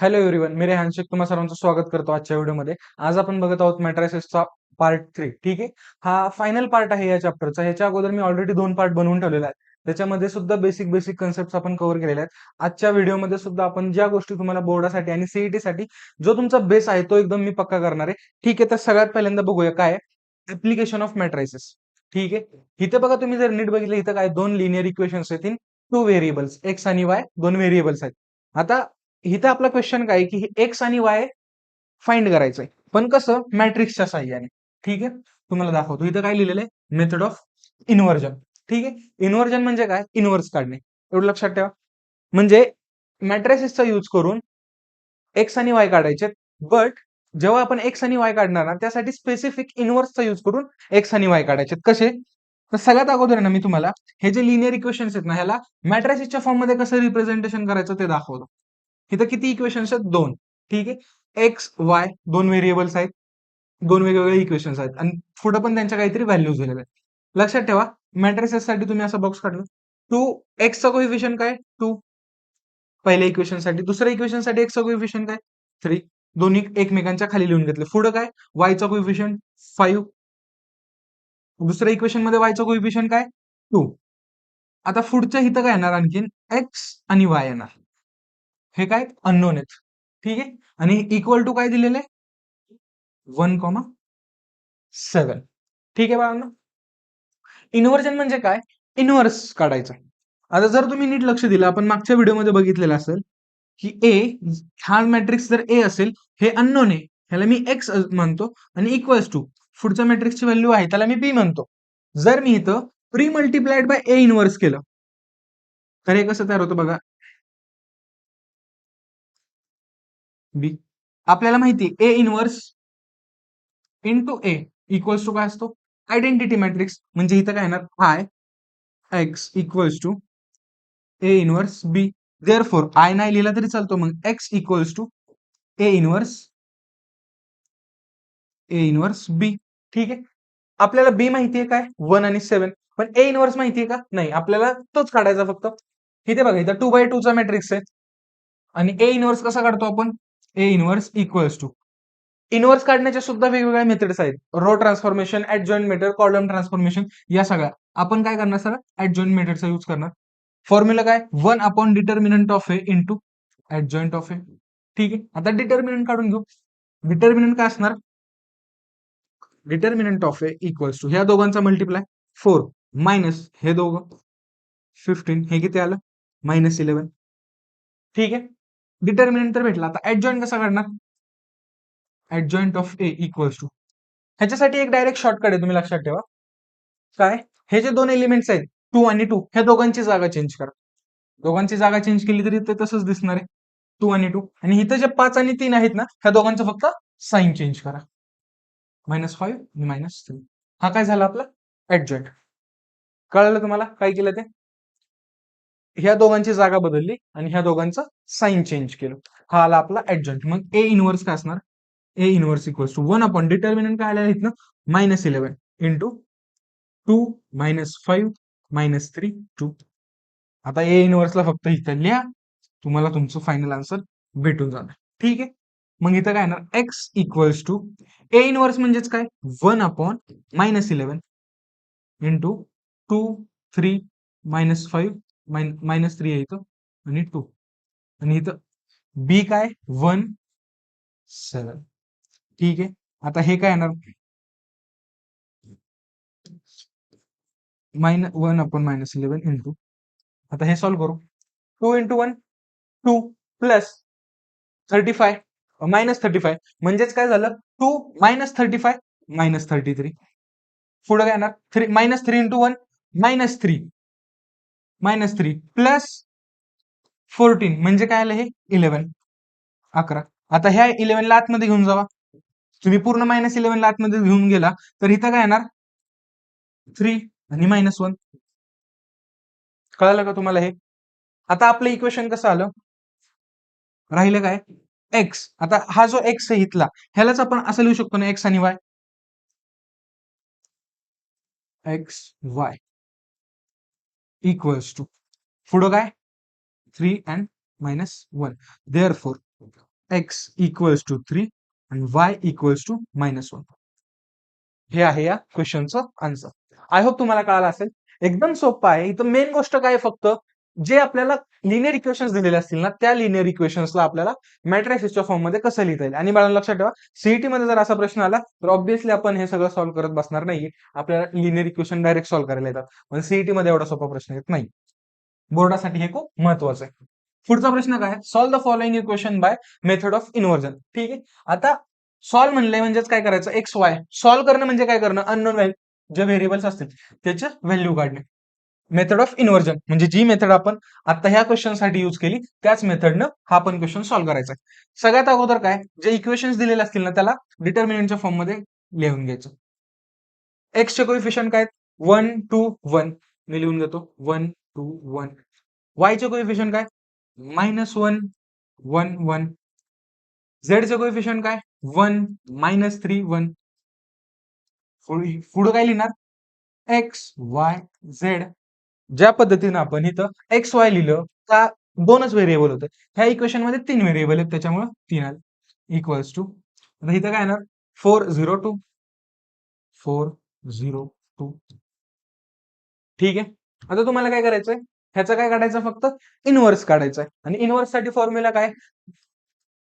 Hello everyone, मी रेहान शेख तुम्हा सर्वांचं स्वागत करतो आजच्या व्हिडिओमध्ये. आज आपण बघत आहोत मॅट्रायसेसचा पार्ट 3. ठीक आहे. हा फायनल पार्ट आहे या चॅप्टरचा. ह्याच्या अगोदर मी ऑलरेडी 2 पार्ट बनवून ठेवलेले आहेत. त्याच्यामध्ये सुद्धा बेसिक बेसिक कन्सेप्ट आपण कव्हर केलेले आहेत. आजच्या व्हिडिओमध्ये सुद्धा आपण ज्या गोष्टी तुम्हाला बोर्डासाठी आणि सीईटी साठी जो तुमचा बेस आहे तो एकदम मी पक्का करणार आहे. ठीक आहे, तर सगळ्यात पहिल्यांदा बघूया काय ऍप्लिकेशन ऑफ मॅट्रायसेस. ठीक आहे. इथे बघा, तुम्ही जर नीट बघितलं, इथं काय दोन लिनियर इक्वेशन्स आहेत इन टू व्हेरिएबल्स, एक्स आणि वाय दोन व्हेरिएबल्स आहेत. आता इथं आपला क्वेश्चन काय की हे एक्स आणि वाय फाइंड करायचंय, पण कसं मॅट्रिक्सच्या साह्याने. ठीक आहे, तुम्हाला दाखवतो. इथं काय लिहिलेलं आहे, मेथड ऑफ इन्व्हर्जन. ठीक आहे, इन्व्हर्जन म्हणजे काय, इन्व्हर्स काढणे. एवढं लक्षात ठेवा. म्हणजे मॅट्रिसेसचा यूज करून एक्स आणि वाय काढायचे, बट जेव्हा आपण एक्स आणि वाय काढणार ना, त्यासाठी स्पेसिफिक इन्व्हर्सचा यूज करून एक्स आणि वाय काढायचे. कसे? तर सगळ्यात अगोदर ना मी तुम्हाला हे जे लिनियर इक्वेशन्स आहेत ना, ह्याला मॅट्रिसेसच्या फॉर्म मध्ये कसं रिप्रेझेंटेशन करायचं ते दाखवतो. इथं किती इक्वेशन्स आहेत, दोन. ठीक आहे, एक्स वाय दोन व्हेरिएबल्स आहेत, दोन वेगवेगळे इक्वेशन्स आहेत आणि पुढे पण त्यांच्या काहीतरी व्हॅल्यूज दिलेल्या आहेत. लक्षात ठेवा, मॅट्रिसेस साठी तुम्ही असा बॉक्स काढला. टू एक्सचा कोइफिशियंट काय, टू पहिल्या इक्वेशन साठी. दुसऱ्या इक्वेशन साठी एक्सचा कोइफिशियंट काय, थ्री. दोन्ही एकमेकांच्या खाली लिहून घेतले. पुढे काय, वायचा कोइफिशियंट फाईव्ह. दुसऱ्या इक्वेशन मध्ये वायचा कोइफिशियंट काय, टू. आता पुढच्या इथं काय येणार, आणखीन एक्स आणि वाय येणार. हे काय अननोन आहेत. ठीक आहे, आणि इक्वल टू काय दिलेलं आहे, 1,7. ठीक आहे बाळांनो. इन्व्हर्जन म्हणजे काय, इन्व्हर्स काढायचं. आता जर तुम्ही नीट लक्ष दिलं, आपण मागच्या व्हिडिओमध्ये बघितलेलं असेल की ए हा मॅट्रिक्स जर ए असेल, हे अननोन आहे, ह्याला मी एक्स म्हणतो, आणि इक्वल्स टू पुढच्या मॅट्रिक्सची व्हॅल्यू आहे त्याला मी बी म्हणतो. जर मी इथं pre multiplied by A inverse केलं तर हे कसं तयार होतं बघा, बी. आपल्याला माहिती A inverse into A equals to काय असतो, आयडेंटिटी मॅट्रिक्स. म्हणजे इथं काय येणार, I X equals to A inverse B. Therefore I नाही लिहिला तरी चालतो, मग X equals to A inverse B. ठीक आहे. आपल्याला बी माहितीये काय, 1 आणि 7. पण ए इन्व्हर्स माहितीये का, नाही. आपल्याला तोच काढायचा फक्त. इथे बघा, इथं 2x2 चा मॅट्रिक्स आहे, आणि ए इन्व्हर्स कसा काढतो आपण, A inverse equals to. Inverse काढण्याच्या सुद्धा वेगवेगळ्या मेथड्स आहेत. Row transformation, adjoint method, column transformation, या सगळ्या आपण काय करणार सर, ऍडजॉइंट मेथडचा यूज करणार. फॉर्म्युला काय, 1 upon determinant of A into adjoint of A. ठीक आहे, आता डिटर्मिनंट काढून घेऊ. डिटर्मिनंट काय असणार, determinant of A equals to ह्या दोघांचा मल्टिप्लाय 4 मायनस हे दोघं 15, हे किती आलं, -11. ठीक आहे, डिटर्मिनंट तर भेटला. आता ऍडजॉइंट कसा काढणार, adjoint of A equals to, ह्याच्यासाठी एक डायरेक्ट शॉर्टकट आहे, तुम्ही लक्षात ठेवा. काय, हे जे दोन एलिमेंट्स आहेत 2 आणि 2, ह्या दोघांची जागा चेंज करा. दोघांची जागा चेंज केली तरी ते तसंच दिसणार आहे, 2 आणि 2. आणि इथं जे 5 आणि 3 आहेत ना, ह्या दोघांचं फक्त साइन चेंज करा, -5 -3. हा काय झाला आपला ऍडजॉइंट. कळलं तुम्हाला काय केलं ते, ह्या दोघांची जागा बदलली आणि ह्या दोघांचं साइन चेंज केलं. हा आला आपला ऍडजॉइंट. मग ए इन्व्हर्स काय असणार, A inverse equals to 1 upon determinant काय आलेलं इथनं, -11 इंटू 2 -5 -3 2. आता ए इन्व्हर्सला फक्त इथं लिहा, तुम्हाला तुमचं फायनल आन्सर भेटून जाणार. ठीक आहे, मग इथं काय येणार, X equals to A inverse म्हणजेच काय, 1 अपॉन -11 इंटू 2 3 -5 -3 आहे इथं, आणि 2. आणि इथं बी काय, 1 7. ठीक आहे, आता हे काय येणार, -1 अपॉन -11 इंटू, आता हे सॉल्व्ह करू. 2 इंटू 1 2 प्लस 35 -35 म्हणजेच काय झालं, 2 -35 -33. पुढे काय येणार, -3 इंटू 1 -3 -3 प्लस 14 म्हणजे काय आलं, हे 11. आता ह्या 11 ला आतमध्ये घेऊन जावा. तुम्ही पूर्ण -11 ला आतमध्ये घेऊन गेला तर इथं काय येणार, 3 आणि -1. कळालं का तुम्हाला हे. आता आपलं इक्वेशन कसं आलं, राहिलं काय, एक्स. आता हा जो एक्स आहे इथला, ह्यालाच आपण असं लिहू शकतो ना, एक्स आणि Y, X Y equals to पुढं काय, 3 and -1. Therefore X equals to 3 आणि वाय इक्वल्स टू -1. हे आहे या क्वेश्चनचं आन्सर. आय होप तुम्हाला कळालं असेल. एकदम सोपं आहे. इथं मेन गोष्ट काय आहे, फक्त जे आपल्याला लिनियर इक्वेशन्स दिलेले असतील ना, त्या लिनियर इक्वेशन्सला आपल्याला मॅट्रिसेसच्या फॉर्ममध्ये कसं लिहिता येईल. आणि बाळांनो लक्षात ठेवा, सीईटी मध्ये जर असा प्रश्न आला तर ऑब्व्हियसली आपण हे सगळं सॉल्व्ह करत बसणार नाहीये. आपल्याला लिनियर इक्वेशन डायरेक्ट सॉल्व्ह करायला येतात. पण सीईटी मध्ये एवढा सोपा प्रश्न येत नाही. बोर्डासाठी हे खूप महत्वाचं आहे. पुढचा प्रश्न काय, solve the following equation by method of inversion. ठीक आहे. आता सॉल्व्ह म्हणलंय म्हणजेच काय करायचं, एक्स वाय सॉल्व्ह करणं म्हणजे काय करणं, अननोन जे व्हेरिएबल्स असतील त्याचे व्हॅल्यू काढणे. मेथड ऑफ इन्व्हर्जन म्हणजे जी मेथड आपण आता ह्या क्वेश्चन साठी युज केली त्याच मेथडनं हा पण क्वेश्चन सॉल्व्ह करायचा आहे. सगळ्यात अगोदर काय, जे इक्वेशन्स दिलेले असतील ना त्याला डिटर्मिनंटच्या फॉर्म मध्ये लिहून घ्यायचं. एक्स चे कोइफिशियंट काय, 1 2 1 मी लिहून घेतो 1 2 1. वाय चे कोइफिशियंट काय, -1 1 1. झेड चे कोइफिशियंट काय, 1 -3 1. पुढे काय लिहिणार, एक्स वाय झेड. ज्या पद्धतीनं आपण इथं एक्स वाय लिहिलं त्या दोनच व्हेरिएबल होते, ह्या इक्वेशन मध्ये 3 व्हेरिएबल आहेत त्याच्यामुळे 3 आले. इक्वल्स टू आता इथं काय येणार, 402 402. ठीक आहे. आता तुम्हाला काय करायचंय, ह्याचं काय काढायचं, फक्त इनव्हर्स काढायचं आहे. आणि इनव्हर्स साठी फॉर्म्युला काय,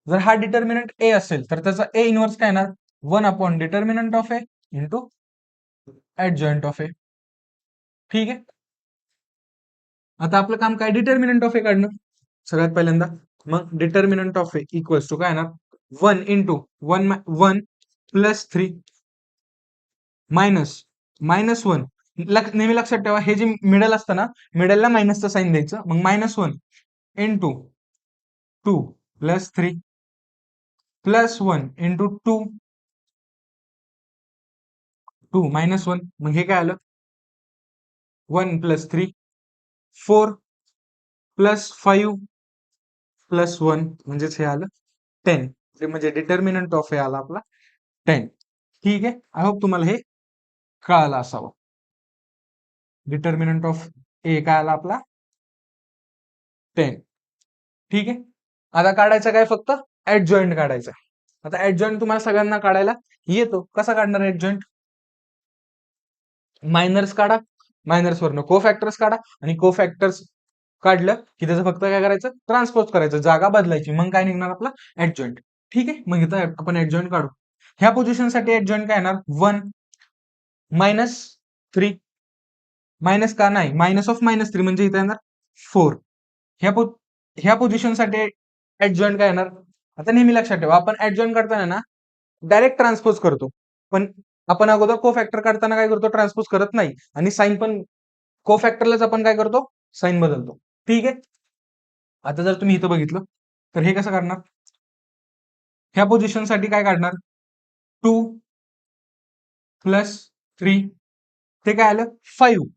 जर हा डिटर्मिनंट ए असेल तर त्याचा ए इनव्हर्स काय येणार, 1 determinant of A into adjoint of A. ठीक आहे. आता आपलं काम काय, डिटर्मिनंट ऑफ ए काढणं सगळ्यात पहिल्यांदा. मग determinant of A equals to काय येणार, 1 इंटू 1 प्लस 3 मायनस -1. नेहमी लक्षात ठेवा, हे जे मिडल असतं ना, मिडलला मायनसचं साईन द्यायचं. मग -1 इंटू 2 प्लस 3 प्लस 1 इंटू 2 2 -1. मग हे काय आलं, 1 प्लस 3 4 प्लस 5 प्लस 1 म्हणजेच हे आलं 10. ते म्हणजे डिटर्मिनंट ऑफ हे आला आपला 10. ठीक आहे. आय होप तुम्हाला हे कळालं असावं. डिटर्मिनंट ऑफ ए काय आला आपला 10. ठीक आहे. आता काढायचं काय, फक्त ऍडजॉइंट काढायचा. आता ऍडजॉइंट तुम्हाला सगळ्यांना काढायला येतो. कसा काढणार ऍडजॉइंट, मायनर्स काढा, मायनर्स वरनं कोफॅक्टर्स काढा आणि कोफॅक्टर्स काढलं की त्याचं फक्त काय करायचं, ट्रान्सपोज करायचं, जागा बदलायची. मग काय निघणार आपला ऍडजॉइंट. ठीक आहे. मग इथं आपण ऍडजॉइंट काढू. ह्या पोझिशनसाठी ऍडजॉइंट काय येणार, 1 -3 मायनस का नाही, मायनस ऑफ -3 म्हणजे इथं येणार 4. ह्या पोझिशनसाठी ऍडजॉइंट काय येणार, आता नेहमी लक्षात ठेवा, आपण ऍडजॉइंट करताना ना डायरेक्ट ट्रान्सपोज करतो. पण आपण अगोदर कोफॅक्टर काढताना काय करतो, ट्रान्सपोज करत नाही. आणि साईन पण कोफॅक्टरलाच आपण काय करतो, साईन बदलतो. ठीक आहे. आता जर तुम्ही इथं बघितलं तर हे कसं करणार, ह्या पोझिशनसाठी काय काढणार, 2 प्लस 3 ते काय आलं 5.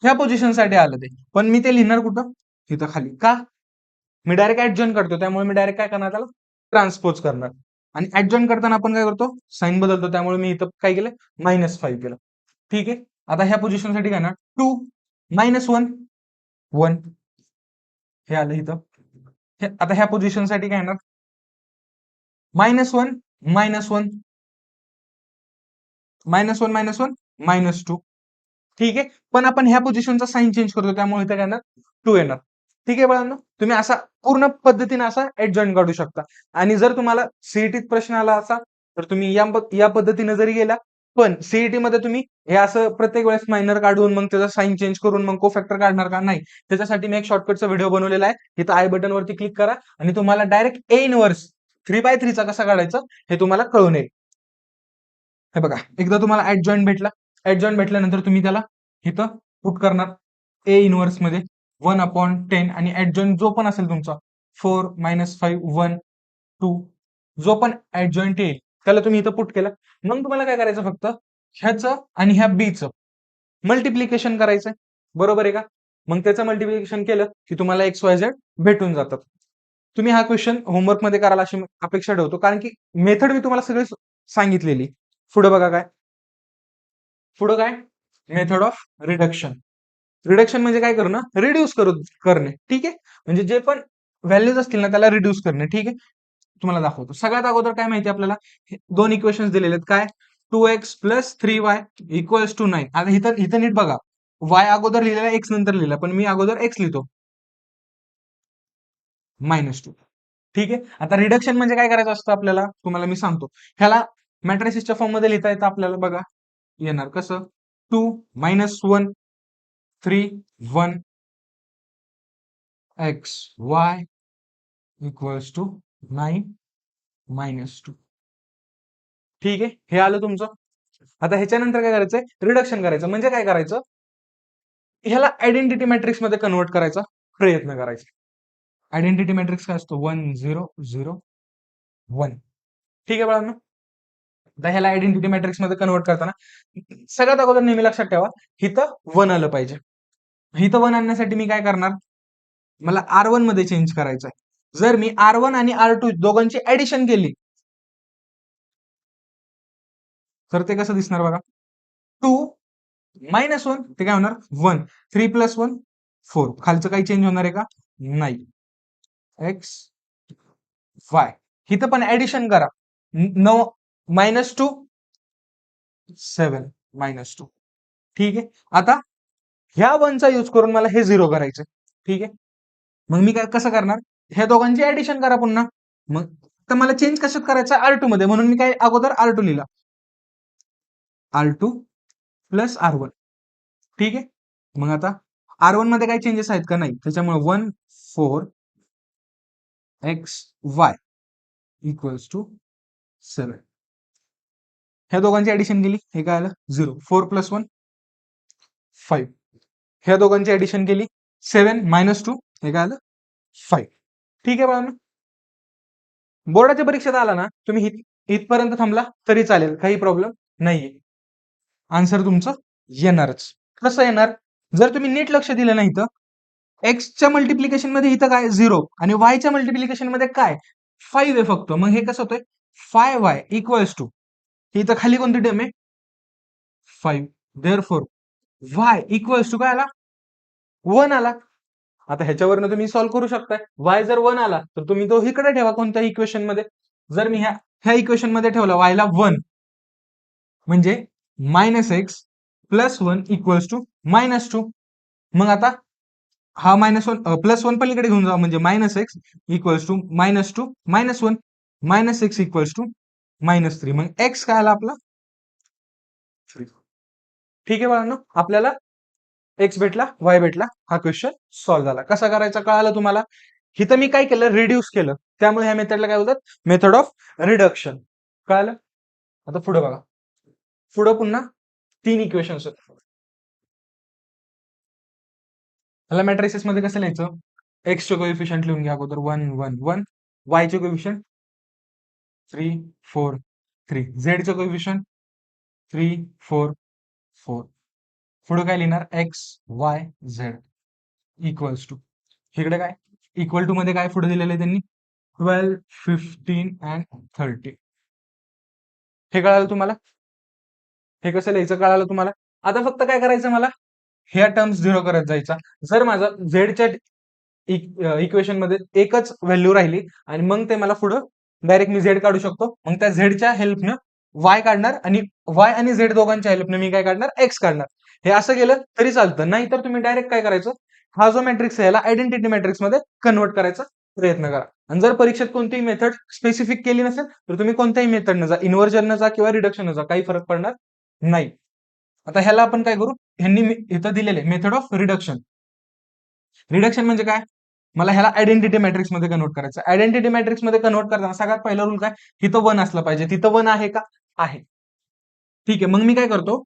ह्या पोझिशनसाठी आलं ते, पण मी ते लिहिणार कुठं, इथं खाली. का, मी डायरेक्ट ऍडजॉइंट करतो, त्यामुळे मी डायरेक्ट काय करणार, त्याला ट्रान्सपोज करणार. आणि ऍडजॉइंट करताना आपण काय करतो, साईन बदलतो. त्यामुळे मी इथं काय केलं, -5 केलं. ठीक आहे. आता ह्या पोझिशनसाठी काय ना, 2 -1 1 हे आलं इथं. आता ह्या पोझिशनसाठी काय येणार, -1 -1 -1 -1 -2. ठीक आहे. पण आपण ह्या पोझिशनचा साईन चेंज करतो, त्यामुळे इथे काय येणार, 2 येणार. ठीक आहे बाळांनो, तुम्ही असा पूर्ण पद्धतीने असा ऍडजॉइंट काढू शकता. आणि जर तुम्हाला सीईटीत प्रश्न आला असा तर तुम्ही या पद्धतीने जरी गेला, पण सीईटी मध्ये तुम्ही हे असं प्रत्येक वेळेस मायनर काढून मग त्याचा साईन चेंज करून मग कोफॅक्टर काढणार का, नाही. त्याच्यासाठी मी एक शॉर्टकटचा व्हिडिओ बनवलेला आहे. इथं आय बटन वरती क्लिक करा आणि तुम्हाला डायरेक्ट ए इनव्हर्स 3/3 चा कसा काढायचा हे तुम्हाला कळून येईल. हे बघा, एकदा तुम्हाला ऍडजॉइंट भेटल्यानंतर तुम्ही त्याला इथं पुट करणार ए इनव्हर्स मध्ये 1/10. आणि ऍडजॉइंट जो पण असेल तुमचा 4 -5 1 2 जो पण ऍडजॉइंट येईल त्याला तुम्ही इथं पुट केला. मग तुम्हाला काय करायचं, फक्त ह्याचं आणि ह्या बीचं मल्टिप्लिकेशन करायचंय. बरोबर आहे का. मग त्याचं मल्टिप्लिकेशन केलं की तुम्हाला XYZ भेटून जातात. तुम्ही हा क्वेश्चन होमवर्क मध्ये कराल अशी अपेक्षा ठेवतो, कारण की मेथड मी तुम्हाला सगळी सांगितलेली. पुढे बघा काय, पुढे काय, मेथड ऑफ रिडक्शन. रिडक्शन म्हणजे काय करणं, रिड्यूस करणे. ठीक आहे. म्हणजे जे पण व्हॅल्यूज असतील ना त्याला रिड्यूस करणे. ठीक आहे. तुम्हाला दाखवतो. सगळ्यात अगोदर काय माहिती आपल्याला, दोन इक्वेशन्स दिलेले आहेत. काय? 2x plus 3y equals to 9. आता इथं इथं नीट बघा, y अगोदर लिहिलेला, x नंतर लिहिला, पण मी अगोदर x लिहितो, -2. ठीक आहे. आता रिडक्शन म्हणजे काय करायचं असतं आपल्याला, तुम्हाला मी सांगतो. ह्याला मॅट्रिसेसच्या फॉर्म मध्ये लिहिता येतं आपल्याला. बघा, येणार कसं, 2 -1 3 1 x y इक्वल्स टू 9 -2. ठीक आहे, हे आलं तुमचं. आता ह्याच्यानंतर काय करायचंय, रिडक्शन करायचं. म्हणजे काय करायचं, ह्याला आयडेंटिटी मॅट्रिक्स मध्ये कन्वर्ट करायचा प्रयत्न करायचा. आयडेंटिटी मॅट्रिक्स काय असतो, 1 0 0 1. ठीक आहे बाळांनो. आता ह्याला आयडेंटिटी मॅट्रिक्स मध्ये कन्वर्ट करताना सगळ्यात अगोदर नेहमी लक्षात ठेवा, इथं 1 आलं पाहिजे. इथं 1 आणण्यासाठी मी काय करणार, मला R1 मध्ये चेंज करायचं आहे. जर मी R1 आणि R2 दोघांची ऍडिशन केली, तर ते कसं दिसणार बघा, 2 -1 ते काय होणार, 1. 3 + 1 4. खालचं काही चेंज होणार आहे का, नाही. x y, इथं पण ऍडिशन करा. 9 -2 7 -2. ठीक आहे. आता ह्या 1 चा यूज करून मला हे 0 करायचं. ठीक आहे. मग मी काय कसं करणार, ह्या दोघांची ऍडिशन करा पुन्हा. मग तर मला चेंज कशात करायचं, R2 मध्ये, म्हणून मी काय अगोदर R2 लिहिला, R2 प्लस R1. ठीक आहे. मग आता R1 मध्ये काही चेंजेस आहेत का, नाही. त्याच्यामुळे 1 4 x y इक्वल्स टू 7. ह्या दोघांची ऍडिशन केली, हे काय आलं, 0. 4 + 1 5. ह्या दोघांची ऍडिशन केली, 7 -2, हे काय आलं, 5. ठीक आहे बाळांनो. बोर्डाच्या परीक्षेत आला ना तुम्ही, इथपर्यंत थांबला तरी चालेल, काही प्रॉब्लेम नाहीये. आन्सर तुमचं येणारच. कसं येणार, जर तुम्ही नीट लक्ष दिलं नाही तर एक्सच्या मल्टिप्लिकेशन मध्ये इथं काय 0 आणि वायच्या मल्टिप्लिकेशन मध्ये काय 5 आहे फक्त. मग हे कसं होतंय, 5y इक्वल्स टू, इथं खाली कोणती टर्म आहे, 5. देअरफॉर y इक्वल्स टू काय आला, 1 आला. आता ह्याच्यावरनं तुम्ही सॉल्व्ह करू शकताय. y जर 1 आला तर तुम्ही तो इकडे ठेवा कोणत्या इक्वेशन मध्ये. जर मी ह्या ह्या इक्वेशन मध्ये ठेवला y ला 1, म्हणजे -x प्लस 1 इक्वल्स टू -2. मग आता हा -1 +1 पलीकडे घेऊन जा, म्हणजे -x equals to -2 -1 -x equals to -3. मग x काय आला आपला, 3. ठीक आहे बाळांनो, आपल्याला x भेटला, y भेटला. हा क्वेश्चन सॉल्व्ह झाला. कसा करायचा कळालं तुम्हाला. इथं मी काय केलं, रिड्यूस केलं, त्यामुळे ह्या मेथडला काय बोलतात, मेथड ऑफ रिडक्शन. कळालं. आता पुढे बघा, पुढे पुन्हा 3 इक्वेशन्स आहेत. ह्याला मॅट्रिसेस मध्ये कसं लिहायचं, x चे कोएफिशियंट लिहून घ्या अगोदर, 1 1 1. y चे कोएफिशियंट 3 4 3. z चे कोएफिशियंट 3 4 4. पुढे काय लिहिणार, x y z equals to, इकडे काय इक्वल टू मध्ये काय पुढे दिलेलं आहे त्यांनी, 12 15 अँड 30. हे कळालं तुम्हाला, हे कसं लिहायचं कळालं तुम्हाला. आता फक्त काय करायचं, मला ह्या टर्म्स 0 करत जायचा. जर माझा झेडच्या इक्वेशन मध्ये एकच व्हॅल्यू राहिली आणि मग ते मला पुढं डायरेक्ट मी झेड काढू शकतो. मग त्या झेडच्या हेल्पनं वाय काढणार आणि वाय आणि झेड दोघांच्या हेल्पनं मी काय काढणार, एक्स काढणार. हे असं केलं तरी चालतं. नाहीतर तुम्ही डायरेक्ट काय करायचं, हा जो मॅट्रिक्स आहे याला आयडेंटिटी मॅट्रिक्स मध्ये कन्वर्ट करायचा प्रयत्न करा. आणि जर परीक्षेत कोणतीही मेथड स्पेसिफिक केली नसेल तर तुम्ही कोणत्याही मेथडनं जा, इन्व्हर्जन जा किंवा रिडक्शन जा, काही फरक पडणार नाही. आता ह्याला आपण काय करू, ह्यांनी इथं दिलेले मेथड ऑफ रिडक्शन. रिडक्शन म्हणजे काय, मला ह्याला आयडेंटिटी मॅट्रिक्स मध्ये कन्वर्ट करायचं. आयडेंटिटी मॅट्रिक्स मध्ये कन्वर्ट करताना सगळ्यात पहिला रूल काय, तिथं 1 असलं पाहिजे. तिथं 1 आहे का, आहे. ठीक आहे. मग मी काय करतो,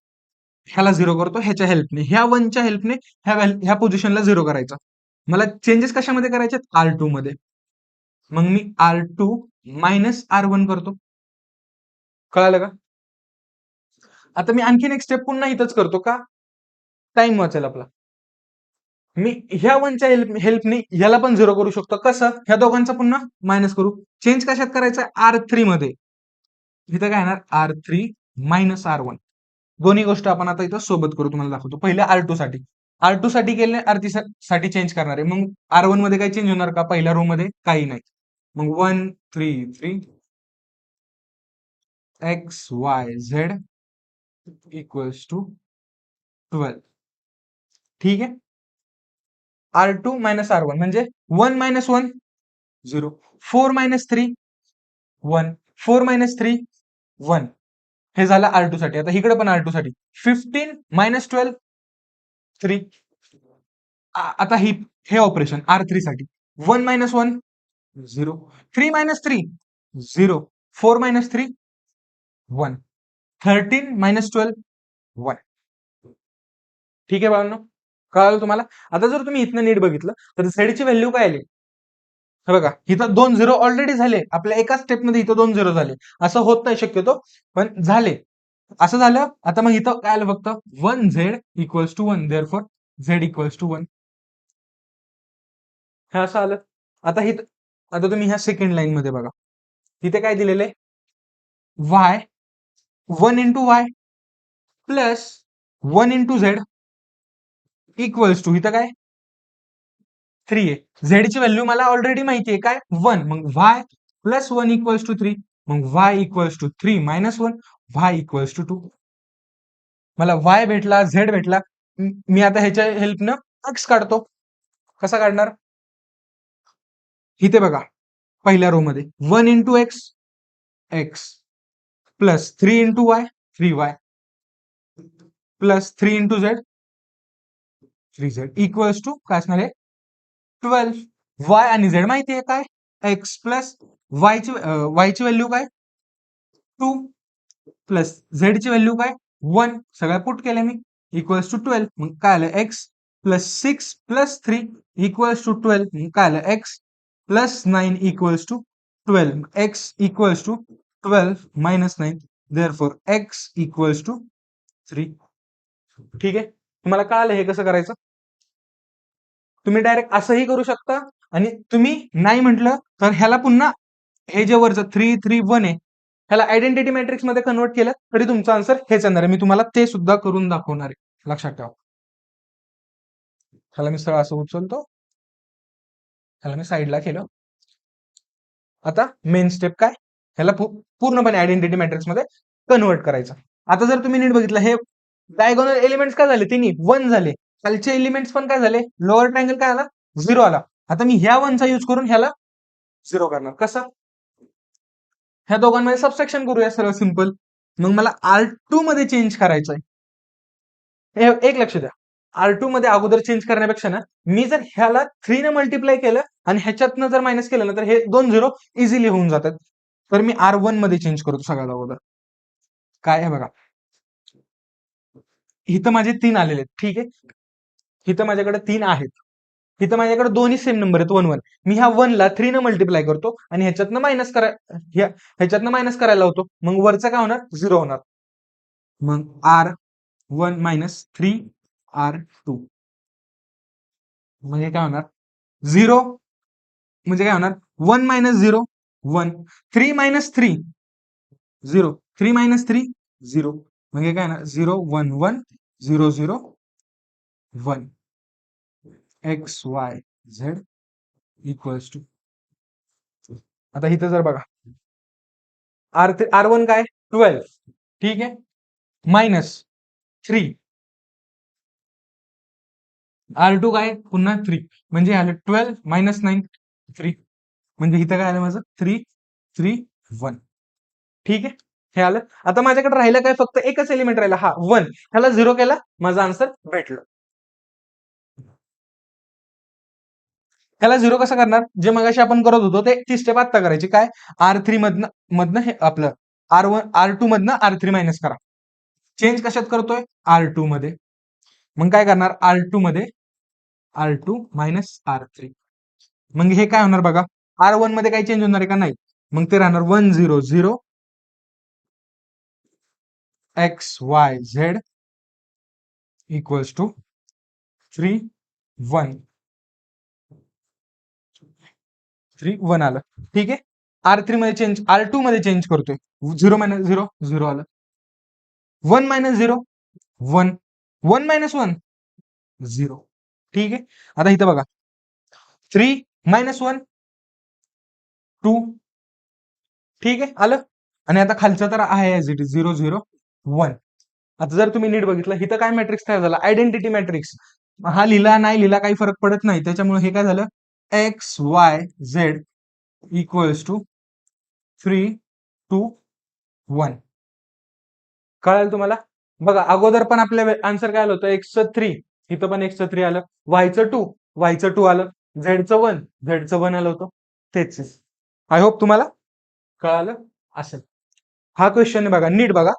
ह्याला 0 करतो ह्याच्या हेल्पने, ह्या 1 च्या हेल्पने ह्या पोझिशनला 0 करायचं. मला चेंजेस कशामध्ये करायचे, R2 मध्ये. मग मी R2 मायनस R1 करतो. कळालं का. आता मी आणखीन एक स्टेप पुन्हा इथंच करतो का, टाइम वाचेल आपला. मी ह्या 1 च्या हेल्पने ह्याला पण 0 करू शकतो. कसं, ह्या दोघांचा पुन्हा मायनस करू. चेंज कशात करायचं, R3 मध्ये. इथं काय येणार, R3 मायनस R1. दोन्ही गोष्ट आपण आता इथं सोबत करू, तुम्हाला दाखवतो. पहिले R2 साठी, R2 साठी केले, R3 साठी चेंज करणार आहे. मग R1 मध्ये काही चेंज होणार का, पहिल्या रो मध्ये काही नाही. मग 1 3 3 X Y Z equals to 12. ठीक आहे. R2 मायनस R1 म्हणजे 1 मायनस 1 0, 4 मायनस 3 1, 4 मायनस 3 1. हे झालं R2 साठी. आता इकडे पण R2 साठी 15 मायनस 12 3. आता हे ऑपरेशन R3 साठी 1 मायनस 1 0, 3 मायनस 3 0, 4 मायनस 3 1, 13 मायनस 12 1. ठीक आहे बाळांनो, कळालं तुम्हाला? आता जर तुम्ही इथनं नीट बघितलं तर झेडची व्हॅल्यू काय आली? हे बघा, इथं 2 झिरो ऑलरेडी झाले. आपल्या एका स्टेपमध्ये इथं 2 झिरो झाले. असं होत नाही शक्यतो, पण झाले. असं झालं. आता मग इथं काय आलं फक्त 1 Z equals to 1, therefore Z equals to 1. हे असं आलं. आता तुम्ही ह्या सेकंड लाईन मध्ये बघा, तिथे काय दिलेलं आहे? Y 1 into Y plus 1 into Z equals to इथं काय 3 आहे. झेडची व्हॅल्यू मला ऑलरेडी माहिती आहे काय 1. मग वाय प्लस 1 इक्वल्स टू 3. मग Y equals to 3 minus 1, Y equals to 2. मला वाय भेटला, झेड भेटला. मी आता ह्याच्या हेल्पनं एक्स काढतो. कसा काढणार? इथे बघा, पहिल्या रो मध्ये 1 into X X plus 3 into Y 3y plus 3 into Z 3z equals to काय असणार आहे 12. वाय आणि झेड माहिती आहे काय? एक्स प्लस वायची व्हॅल्यू काय 2 प्लस झेडची व्हॅल्यू काय 1. सगळ्या पुट केल्या मी इक्वल्स टू 12. मग काय आलं X plus 6 plus 3 equals to 12. मग काय आलं X plus 9 equals to 12. X equals to 12 minus 9, therefore X equals to 3. ठीक आहे. तुम्हाला कळालं हे कसं करायचं? तुम्ही डायरेक्ट असंही करू शकता आणि तुम्ही नाही म्हटलं तर ह्याला पुन्हा हे जे वरचं 3 3 1 आहे ह्याला आयडेंटिटी मॅट्रिक्स मध्ये कन्वर्ट केलं तरी तुमचा आन्सर हेच येणार आहे. मी तुम्हाला ते सुद्धा करून दाखवणार आहे, लक्षात ठेवा. ह्याला मी सरळ असं उचलतो, ह्याला मी साईडला केलं. आता मेन स्टेप काय? ह्याला पूर्णपणे आयडेंटिटी मॅट्रिक्स मध्ये कन्वर्ट करायचं. आता जर तुम्ही नीट बघितलं हे डायगोनल एलिमेंट्स काय झाले? तिन्ही 1 झाले. खालचे एलिमेंट्स पण काय झाले? लोअर ट्रायंगल काय आला? 0 आला. आता मी ह्या 1 चा यूज करून ह्याला 0 करणार. कसं? ह्या दोघांमध्ये सबट्रॅक्शन करूया सरळ सिंपल. मग मला R2 मध्ये चेंज करायचंय. एक लक्ष द्या, R2 मध्ये अगोदर चेंज करण्यापेक्षा ना मी जर ह्याला 3 ने मल्टिप्लाय केलं आणि ह्याच्यातनं जर मायनस केलं ना तर हे 2 झिरो इझिली होऊन जातात. तर मी R1 मध्ये चेंज करतो सगळ्यात अगोदर. काय आहे बघा, इथं माझे 3 आलेले आहेत. ठीक आहे, इथं माझ्याकडे 3 आहेत. इथं माझ्याकडे दोन्ही सेम नंबर आहेत 1 1. मी ह्या 1 ला 3 ने मल्टिप्लाय करतो आणि ह्याच्यातनं मायनस करायला होतो. मग वरचं काय होणार? 0 होणार. मग R1 मायनस 3R2 म्हणजे काय होणार? 0 म्हणजे काय होणार? 1 मायनस 0 1, 3 मायनस 3 0, 3 मायनस 3 0. म्हणजे काय होणार? 0 1 1 0 0 1. X Y Z equals to. आता इथं जर बघा R1 काय 12. ठीक आहे, मायनस 3 R2 काय पुन्हा 3 म्हणजे आलं 12 मायनस 9 3. म्हणजे इथं काय आलं माझं 3 3 1. ठीक आहे, हे आलं. आता माझ्याकडे राहिलं काय? फक्त एकच एलिमेंट राहिला हा 1. ह्याला 0 केला, माझा आन्सर भेटलं. ह्याला 0 कसं करणार? जे मगाशी आपण करत होतो ते ती स्टेप आत्ता करायची. काय? R3 मधनं हे आपलं R2 मधनं R3 मायनस करा. चेंज कशात करतोय? R2 मध्ये. मग काय करणार? R2 minus R3. मग हे काय होणार बघा? R1 मध्ये काही चेंज होणार आहे का? नाही. मग ते राहणार 1 0 0 X Y Z equals to 3 1 3 1 आलं. ठीक आहे, R3 मध्ये चेंज, R2 मध्ये चेंज करतोय. 0 मायनस 0 0 आलं. 1 मायनस 0 1, 1 मायनस 1 0. ठीक आहे, आता इथं बघा 3 मायनस 1 2. ठीक आहे, आलं. आणि आता खालचं तर आहे ॲज इट इज 0 0 1. आता जर तुम्ही नीट बघितलं इथं काय मॅट्रिक्स तयार झाला, आयडेंटिटी मॅट्रिक्स. हा लिहिला नाही लिहिला काही फरक पडत नाही, त्याच्यामुळे हे काय झालं, X Y Z equals to 3 2 1. कळालं तुम्हाला? बघा अगोदर पण आपल्या आन्सर काय आलं होतं, एक्सचं 3, इथं पण एक्सचं 3 आलं, वायचं 2, वायचं 2 आलं, झेडचं 1, झेडचं 1 आलं होतं. तेच. आय होप तुम्हाला कळालं असेल. हा क्वेश्चन आहे बघा, नीट बघा.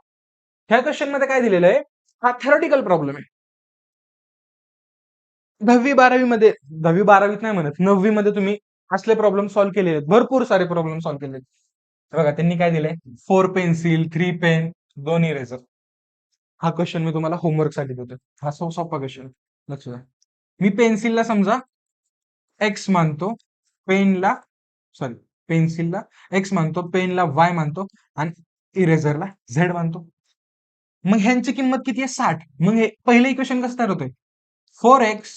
ह्या क्वेश्चन मध्ये काय दिलेलं आहे, हा थेरॉटिकल प्रॉब्लेम आहे. 10वी 12वी मध्ये, 10वी 12वीत नाही म्हणत, 9वी मध्ये तुम्ही असले प्रॉब्लेम सॉल्व्ह केलेले आहेत, भरपूर सारे प्रॉब्लेम सॉल्व्ह केलेले आहेत. बघा त्यांनी काय दिलंय, 4 पेन्सिल 3 पेन 2 इरेझर. हा क्वेश्चन मी तुम्हाला होमवर्क साठी देतो. हा सोपा क्वेश्चन, लक्ष द्या. मी पेन्सिलला समजा एक्स मानतो, पेनला सॉरी पेन्सिलला एक्स मानतो, पेनला वाय मानतो आणि इरेझरला झेड मानतो. मग ह्यांची किंमत किती आहे, 60. मग हे पहिलं इक्वेशन कसं तयार होतंय, 4x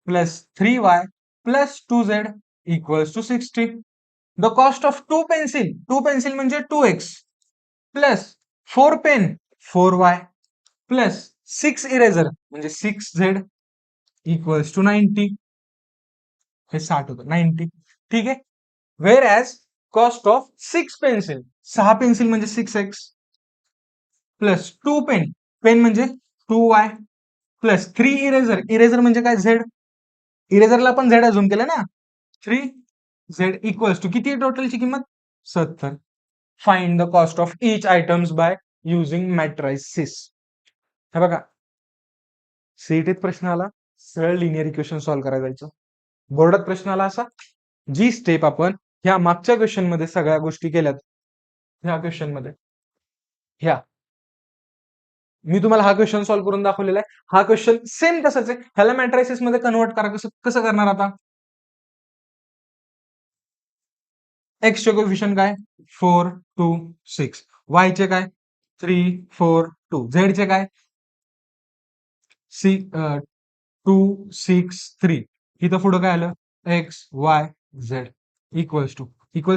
plus 3y plus 2z equals to 60. The cost of two pencil म्हणजे 2x plus 4 pen 4y plus 6 eraser म्हणजे 6z इक्वल्स टू 90. हे 60 होतं, 90. ठीक आहे. Where as cost of 6 pencil, 6 pencil म्हणजे 6x प्लस 2 पेन, पेन म्हणजे 2y plus 3 eraser, eraser म्हणजे काय, झेड, इरेझरला पण झेड अजून केलं ना, 3z इक्वल्स टू किती टोटलची किंमत, 70. Find the cost of each items by using मॅट्रायसिस. हे बघा, सीईटीत प्रश्न आला, सरळ लिनियर इक्वेशन सॉल्व्ह करायला जायचं. बोर्डात प्रश्न आला असा, जी स्टेप आपण ह्या मागच्या क्वेश्चन मध्ये सगळ्या गोष्टी केल्यात, ह्या क्वेश्चन मध्ये ह्या मी तुम्हाला हा क्वेश्चन सॉल्व्ह करून दाखवलेला आहे. हा क्वेश्चन सेम तसंच आहे, ह्याला मॅट्रायसिस मध्ये कन्वर्ट करा. कसं कसं करणार आता, एक्स चे कोएफिशियंट काय, 4 2 6, वाय चे काय 3 4 2, झेड चे काय 2 6 3. इथं पुढं काय आलं, X Y Z equals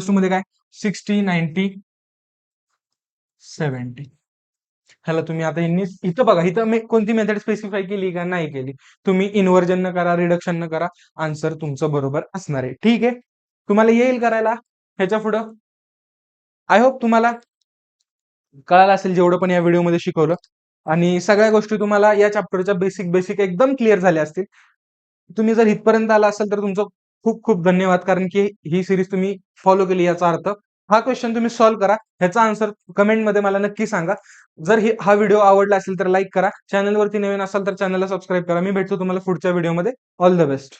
to मध्ये काय 60 90 70. ह्याला तुम्ही आता इथं बघा, इथं मी कोणती मेथड स्पेसिफाय केली का नाही केली, तुम्ही इन्व्हर्जन न करा, रिडक्शन न करा, आन्सर तुमचं बरोबर असणार आहे. ठीक आहे, तुम्हाला येईल करायला ह्याच्या पुढं. आय होप तुम्हाला कळालं असेल जेवढं पण या व्हिडिओमध्ये शिकवलं, आणि सगळ्या गोष्टी तुम्हाला या चॅप्टरच्या बेसिक बेसिक एकदम क्लिअर झाल्या असतील. तुम्ही जर इथपर्यंत आला असाल तर तुमचं खूप खूप धन्यवाद, कारण की ही सिरीज तुम्ही फॉलो केली याचा अर्थ. हा क्वेश्चन तुम्ही सॉल्व्ह करा, ह्याचा आन्सर कमेंटमध्ये मला नक्की सांगा. जर हा व्हिडिओ आवडला असेल तर लाईक करा, चॅनलवरती नवीन असाल तर चॅनलला सबस्क्राईब करा. मी भेटतो तुम्हाला पुढच्या व्हिडिओमध्ये. All the best.